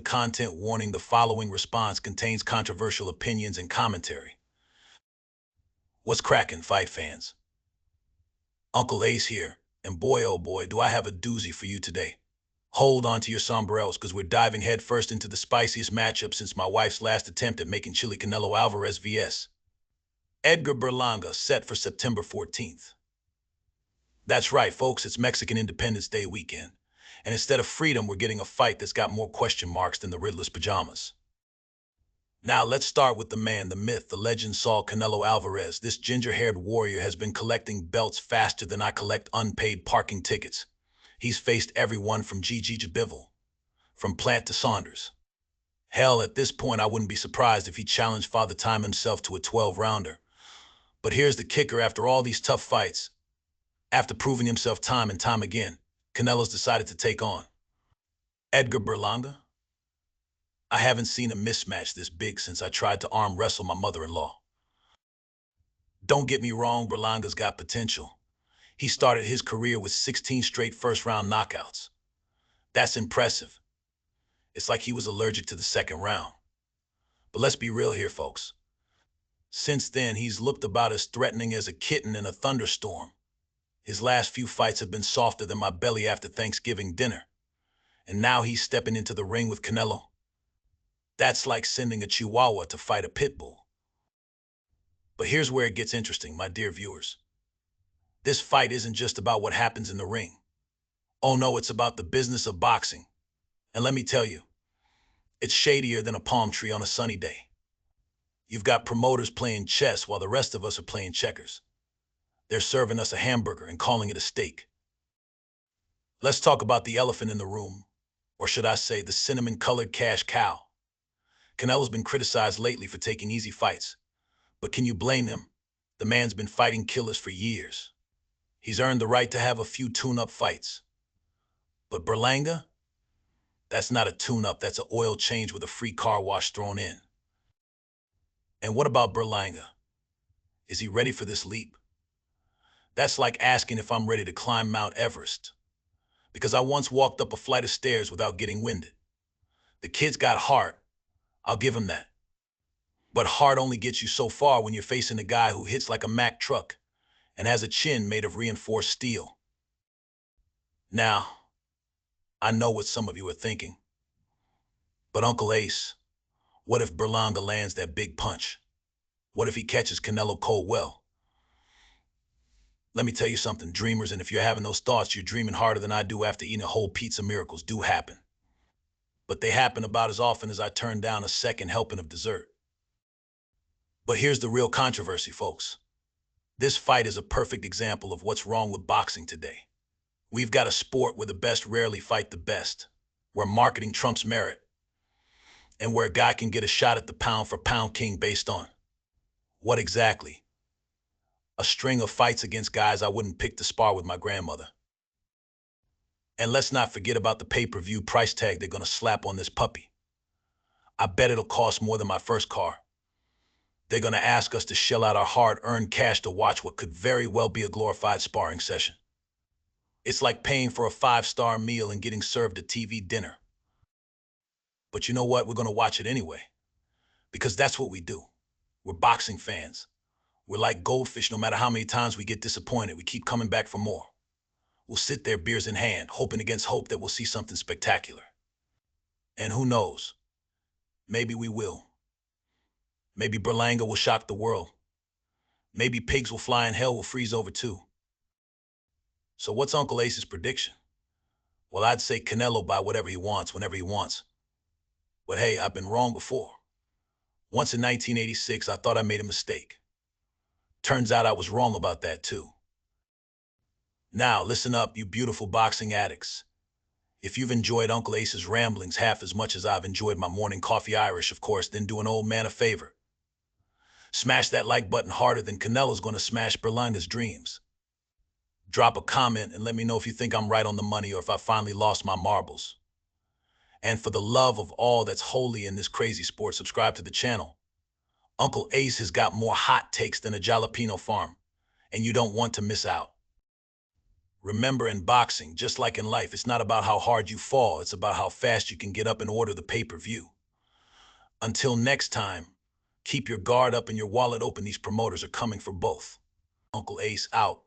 Content warning: the following response contains controversial opinions and commentary. What's crackin', fight fans? Uncle Ace here, and boy oh boy, do I have a doozy for you today. Hold on to your sombreros, because we're diving headfirst into the spiciest matchup since my wife's last attempt at making chili. Canelo Alvarez vs. Edgar Berlanga, set for September 14th. That's right, folks, it's Mexican Independence Day weekend. And instead of freedom, we're getting a fight that's got more question marks than the Riddler's pajamas. Now, let's start with the man, the myth, the legend, Saul Canelo Alvarez. This ginger-haired warrior has been collecting belts faster than I collect unpaid parking tickets. He's faced everyone from Gigi Bivol, from Plant to Saunders. Hell, at this point, I wouldn't be surprised if he challenged Father Time himself to a 12-rounder. But here's the kicker: after all these tough fights, after proving himself time and time again, Canelo's decided to take on Edgar Berlanga. I haven't seen a mismatch this big since I tried to arm wrestle my mother-in-law. Don't get me wrong, Berlanga's got potential. He started his career with 16 straight first-round knockouts. That's impressive. It's like he was allergic to the second round. But let's be real here, folks. Since then, he's looked about as threatening as a kitten in a thunderstorm. His last few fights have been softer than my belly after Thanksgiving dinner. And now he's stepping into the ring with Canelo. That's like sending a chihuahua to fight a pit bull. But here's where it gets interesting, my dear viewers. This fight isn't just about what happens in the ring. Oh no, it's about the business of boxing. And let me tell you, it's shadier than a palm tree on a sunny day. You've got promoters playing chess while the rest of us are playing checkers. They're serving us a hamburger and calling it a steak. Let's talk about the elephant in the room, or should I say the cinnamon-colored cash cow. Canelo's been criticized lately for taking easy fights. But can you blame him? The man's been fighting killers for years. He's earned the right to have a few tune-up fights. But Berlanga? That's not a tune-up, that's an oil change with a free car wash thrown in. And what about Berlanga? Is he ready for this leap? That's like asking if I'm ready to climb Mount Everest. Because I once walked up a flight of stairs without getting winded. The kid's got heart, I'll give him that. But heart only gets you so far when you're facing a guy who hits like a Mack truck and has a chin made of reinforced steel. Now, I know what some of you are thinking. But Uncle Ace, what if Berlanga lands that big punch? What if he catches Canelo cold well? Let me tell you something, dreamers, and if you're having those thoughts, you're dreaming harder than I do after eating a whole pizza. Miracles do happen. But they happen about as often as I turn down a second helping of dessert. But here's the real controversy, folks. This fight is a perfect example of what's wrong with boxing today. We've got a sport where the best rarely fight the best, where marketing trumps merit, and where a guy can get a shot at the pound-for-pound king based on what exactly? A string of fights against guys I wouldn't pick to spar with my grandmother. And let's not forget about the pay-per-view price tag they're gonna slap on this puppy. I bet it'll cost more than my first car. They're gonna ask us to shell out our hard-earned cash to watch what could very well be a glorified sparring session. It's like paying for a 5-star meal and getting served a TV dinner. But you know what? We're gonna watch it anyway. Because that's what we do. We're boxing fans. We're like goldfish. No matter how many times we get disappointed, we keep coming back for more. We'll sit there, beers in hand, hoping against hope that we'll see something spectacular. And who knows? Maybe we will. Maybe Berlanga will shock the world. Maybe pigs will fly and hell will freeze over too. So what's Uncle Ace's prediction? Well, I'd say Canelo by whatever he wants, whenever he wants. But hey, I've been wrong before. Once in 1986, I thought I made a mistake. Turns out I was wrong about that too. Now, listen up, you beautiful boxing addicts. If you've enjoyed Uncle Ace's ramblings half as much as I've enjoyed my morning coffee Irish, of course, then do an old man a favor. Smash that like button harder than Canelo's gonna smash Berlanga's dreams. Drop a comment and let me know if you think I'm right on the money or if I finally lost my marbles. And for the love of all that's holy in this crazy sport, subscribe to the channel. Uncle Ace has got more hot takes than a jalapeno farm, and you don't want to miss out. Remember, in boxing, just like in life, it's not about how hard you fall, it's about how fast you can get up and order the pay-per-view. Until next time, keep your guard up and your wallet open. These promoters are coming for both. Uncle Ace out.